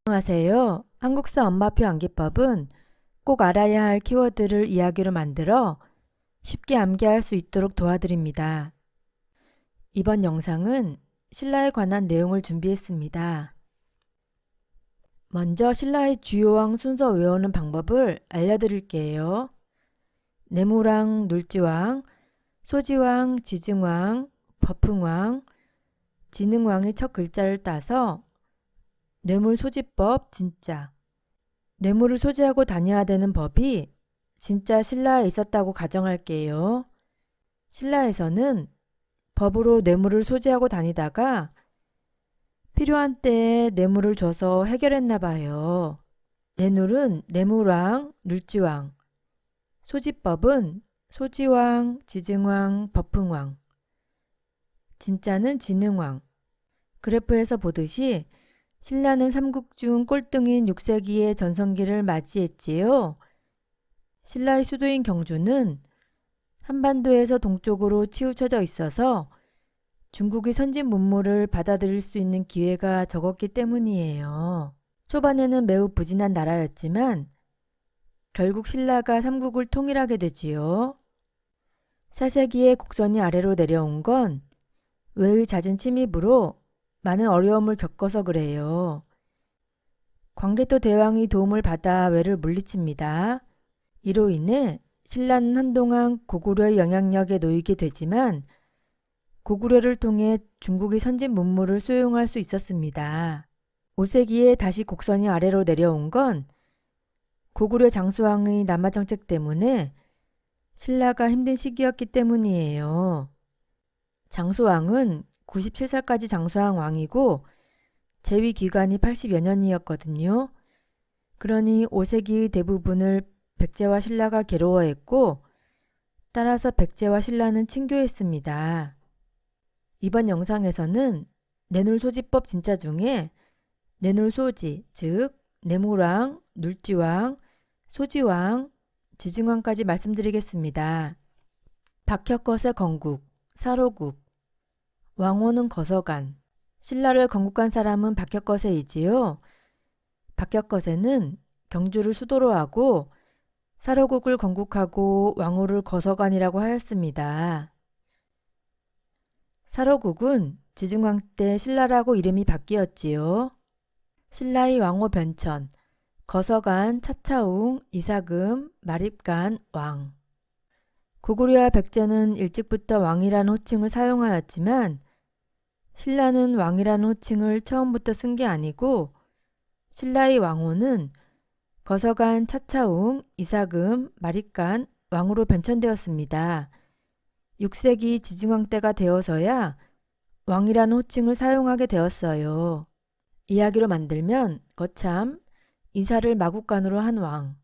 안녕하세요. 한국사 엄마표 암기법은 꼭 알아야 할 키워드를 이야기로 만들어 쉽게 암기할 수 있도록 도와드립니다. 이번 영상은 신라에 관한 내용을 준비했습니다. 먼저 신라의 주요 왕 순서 외우는 방법을 알려드릴게요. 내무왕, 눌지왕, 소지왕, 지증왕, 버풍왕, 진흥왕의 첫 글자를 따서 뇌물소지법 진짜. 뇌물을 소지하고 다녀야 되는 법이 진짜 신라에 있었다고 가정할게요. 신라에서는 법으로 뇌물을 소지하고 다니다가 필요한 때에 뇌물을 줘서 해결했나 봐요. 뇌물은 내무왕, 눌지왕, 소지법은 소지왕, 지증왕, 버풍왕, 진짜는 진흥왕. 그래프에서 보듯이 신라는 삼국 중 꼴등인 6세기의 전성기를 맞이했지요. 신라의 수도인 경주는 한반도에서 동쪽으로 치우쳐져 있어서 중국의 선진 문물을 받아들일 수 있는 기회가 적었기 때문이에요. 초반에는 매우 부진한 나라였지만 결국 신라가 삼국을 통일하게 되지요. 4세기에 곡선이 아래로 내려온 건 외의 잦은 침입으로 많은 어려움을 겪어서 그래요. 광개토 대왕의 도움을 받아 외를 물리칩니다. 이로 인해 신라는 한동안 고구려의 영향력에 놓이게 되지만 고구려를 통해 중국의 선진 문물을 수용할 수 있었습니다. 5세기에 다시 곡선이 아래로 내려온 건 고구려 장수왕의 남하 정책 때문에 신라가 힘든 시기였기 때문이에요. 장수왕은 97살까지 장수한 왕이고 재위 기간이 80여 년이었거든요. 그러니 5세기의 대부분을 백제와 신라가 괴로워했고 따라서 백제와 신라는 친교했습니다. 이번 영상에서는 뇌물소지법 진짜 중에 뇌물소지, 즉 내무왕, 눌지왕, 소지왕, 지증왕까지 말씀드리겠습니다. 박혁것의 건국, 사로국, 왕호는 거서간. 신라를 건국한 사람은 박혁거세이지요. 박혁거세는 경주를 수도로 하고 사로국을 건국하고 왕호를 거서간이라고 하였습니다. 사로국은 지증왕 때 신라라고 이름이 바뀌었지요. 신라의 왕호 변천, 거서간, 차차웅, 이사금, 마립간, 왕. 고구려와 백제는 일찍부터 왕이라는 호칭을 사용하였지만 신라는 왕이라는 호칭을 처음부터 쓴 게 아니고 신라의 왕호는 거서간, 차차웅, 이사금, 마립간, 왕으로 변천되었습니다. 6세기 지증왕 때가 되어서야 왕이라는 호칭을 사용하게 되었어요. 이야기로 만들면 거참, 이사를 마국간으로 한 왕.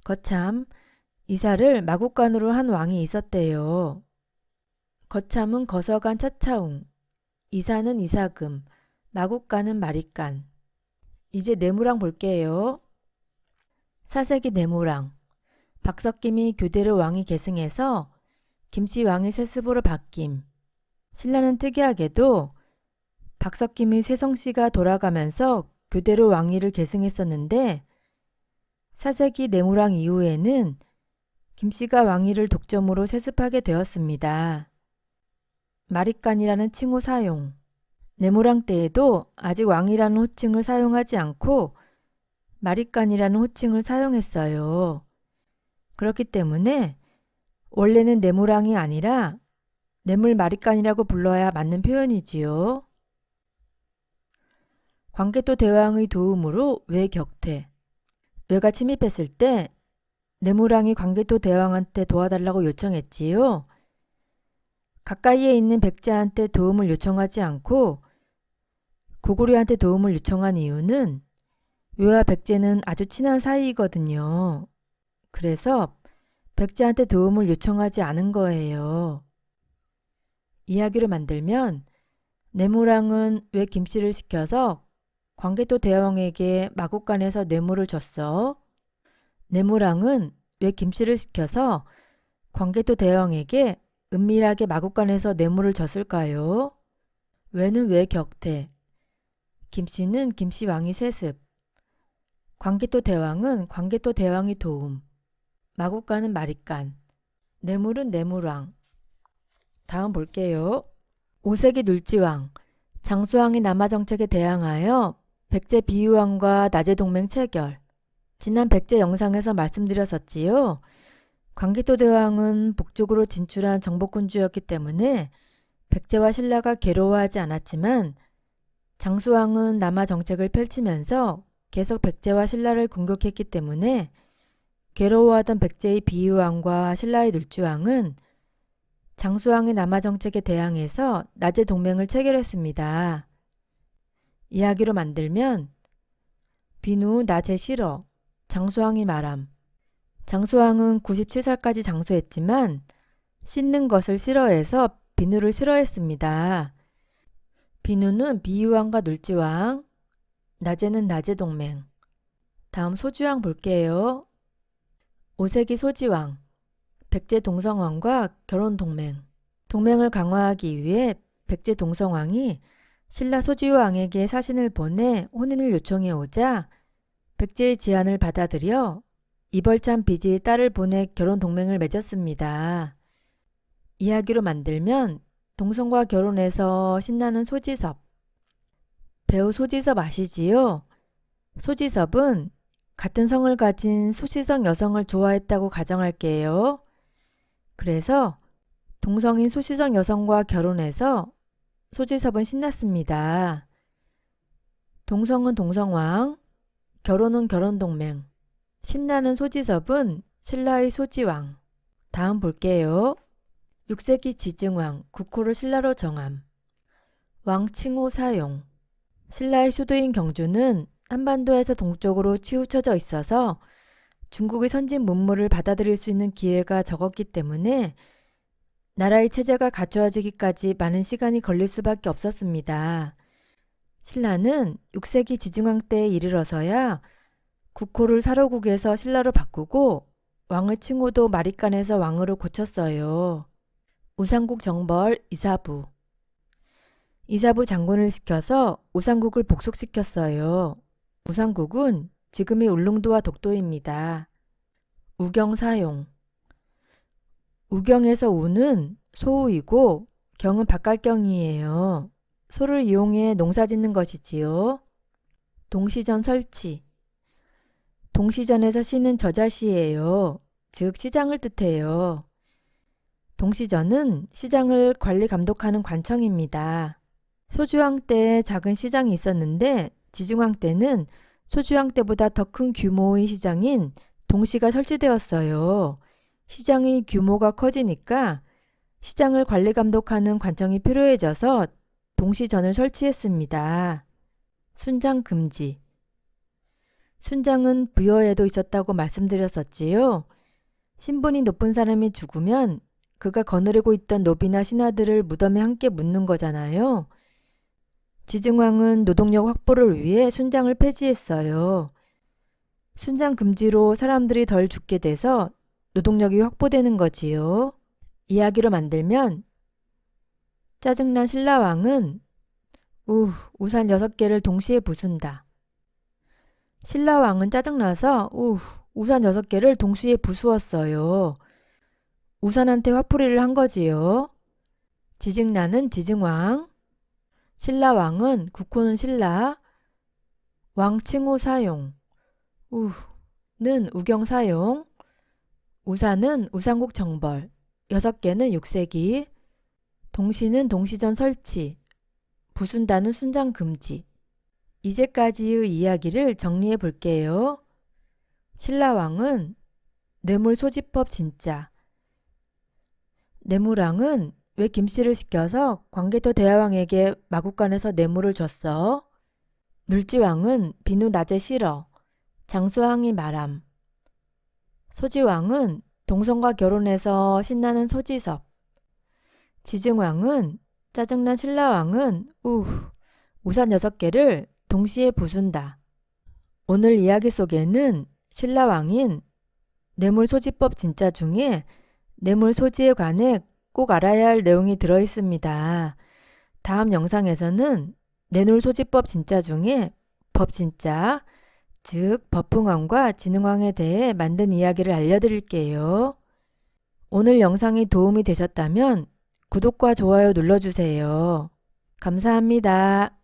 거참, 이사를 마국간으로 한 왕이 있었대요. 거참은 거서간, 차차웅, 이사는 이사금, 마국간은 마립간. 이제 내무랑 볼게요. 4세기 내무랑. 박석김이 교대로 왕이 계승해서 김씨 왕의 세습으로 바뀜. 신라는 특이하게도 박석김의 세성씨가 돌아가면서 교대로 왕위를 계승했었는데 4세기 내무랑 이후에는 김씨가 왕위를 독점으로 세습하게 되었습니다. 마립간이라는 칭호 사용. 내무랑 때에도 아직 왕이라는 호칭을 사용하지 않고 마립간이라는 호칭을 사용했어요. 그렇기 때문에 원래는 내무랑이 아니라 내물 마립간이라고 불러야 맞는 표현이지요. 광개토 대왕의 도움으로 외 격퇴. 외가 침입했을 때 내무랑이 광개토 대왕한테 도와달라고 요청했지요. 가까이에 있는 백제한테 도움을 요청하지 않고 고구려한테 도움을 요청한 이유는 외와 백제는 아주 친한 사이이거든요. 그래서 백제한테 도움을 요청하지 않은 거예요. 이야기를 만들면 내무랑은 외 김씨를 시켜서 광개토 대왕에게 마국간에서 뇌물을 줬어. 내무랑은 외 김씨를 시켜서 광개토 대왕에게 은밀하게 마국간에서 뇌물을 줬을까요? 외는 외 격퇴. 김씨는 김씨 왕이 세습. 광개토 대왕은 광개토 대왕이 도움, 마국간은 마립간, 뇌물은 뇌물왕. 다음 볼게요. 오색이 눌지왕, 장수왕이 남하정책에 대항하여 백제 비유왕과 나제 동맹 체결. 지난 백제 영상에서 말씀드렸었지요. 광개토 대왕은 북쪽으로 진출한 정복군주였기 때문에 백제와 신라가 괴로워하지 않았지만 장수왕은 남하 정책을 펼치면서 계속 백제와 신라를 공격했기 때문에 괴로워하던 백제의 비유왕과 신라의 눌주왕은 장수왕의 남하 정책에 대항해서 나제 동맹을 체결했습니다. 이야기로 만들면 비누 나제 싫어, 장수왕이 말함. 장수왕은 97살까지 장수했지만 씻는 것을 싫어해서 비누를 싫어했습니다. 비누는 비유왕과 눌지왕, 나제는 나제 동맹. 다음 소주왕 볼게요. 오색이 소지왕, 백제 동성왕과 결혼 동맹. 동맹을 강화하기 위해 백제 동성왕이 신라 소지왕에게 사신을 보내 혼인을 요청해 오자 백제의 제안을 받아들여 이벌찬 비지의 딸을 보내 결혼 동맹을 맺었습니다. 이야기로 만들면 동성과 결혼해서 신나는 소지섭. 배우 소지섭 아시지요? 소지섭은 같은 성을 가진 소시성 여성을 좋아했다고 가정할게요. 그래서 동성인 소시성 여성과 결혼해서 소지섭은 신났습니다. 동성은 동성왕, 결혼은 결혼동맹. 신나는 소지섭은 신라의 소지왕. 다음 볼게요. 6세기 지증왕, 국호를 신라로 정함. 왕 칭호 사용. 신라의 수도인 경주는 한반도에서 동쪽으로 치우쳐져 있어서 중국의 선진 문물을 받아들일 수 있는 기회가 적었기 때문에 나라의 체제가 갖추어지기까지 많은 시간이 걸릴 수밖에 없었습니다. 신라는 6세기 지증왕 때에 이르러서야 국호를 사로국에서 신라로 바꾸고 왕의 칭호도 마립간에서 왕으로 고쳤어요. 우상국 정벌 이사부. 이사부 장군을 시켜서 우상국을 복속시켰어요. 우상국은 지금의 울릉도와 독도입니다. 우경 사용. 우경에서 우는 소우이고 경은 바깥경이에요. 소를 이용해 농사 짓는 것이지요. 동시전 설치. 동시전에서 시는 저자시예요. 즉 시장을 뜻해요. 동시전은 시장을 관리 감독하는 관청입니다. 소주왕 때 작은 시장이 있었는데 지증왕 때는 소주왕 때보다 더 큰 규모의 시장인 동시가 설치되었어요. 시장의 규모가 커지니까 시장을 관리 감독하는 관청이 필요해져서 동시전을 설치했습니다. 순장 금지. 순장은 부여에도 있었다고 말씀드렸었지요. 신분이 높은 사람이 죽으면 그가 거느리고 있던 노비나 신하들을 무덤에 함께 묻는 거잖아요. 지증왕은 노동력 확보를 위해 순장을 폐지했어요. 순장 금지로 사람들이 덜 죽게 돼서 노동력이 확보되는 거지요. 이야기로 만들면 짜증난 신라왕은 우산 6개를 동시에 부순다. 신라왕은 짜증나서 우산 6개를 동시에 부수었어요. 우산한테 화풀이를 한 거지요. 지증나는 지증왕, 신라왕은 국호는 신라, 왕 칭호 사용, 는 우경 사용, 우산은 우상국 정벌, 6개는 6세기, 동시는 동시전 설치, 부순다는 순장 금지. 이제까지의 이야기를 정리해 볼게요. 신라왕은 뇌물 소지법 진짜. 뇌물왕은 왜 김씨를 시켜서 광개토 대화왕에게 마국간에서 뇌물을 줬어? 눌지왕은 비누 낮에 싫어. 장수왕이 말함. 소지왕은 동성과 결혼해서 신나는 소지섭. 지증왕은 짜증난 신라왕은 우산 6개를 동시에 부순다. 오늘 이야기 속에는 신라왕인 뇌물소지법 진짜 중에 뇌물소지에 관해 꼭 알아야 할 내용이 들어있습니다. 다음 영상에서는 뇌물소지법 진짜 중에 법 진짜, 즉 버풍왕과 지능왕에 대해 만든 이야기를 알려드릴게요. 오늘 영상이 도움이 되셨다면 구독과 좋아요 눌러주세요. 감사합니다.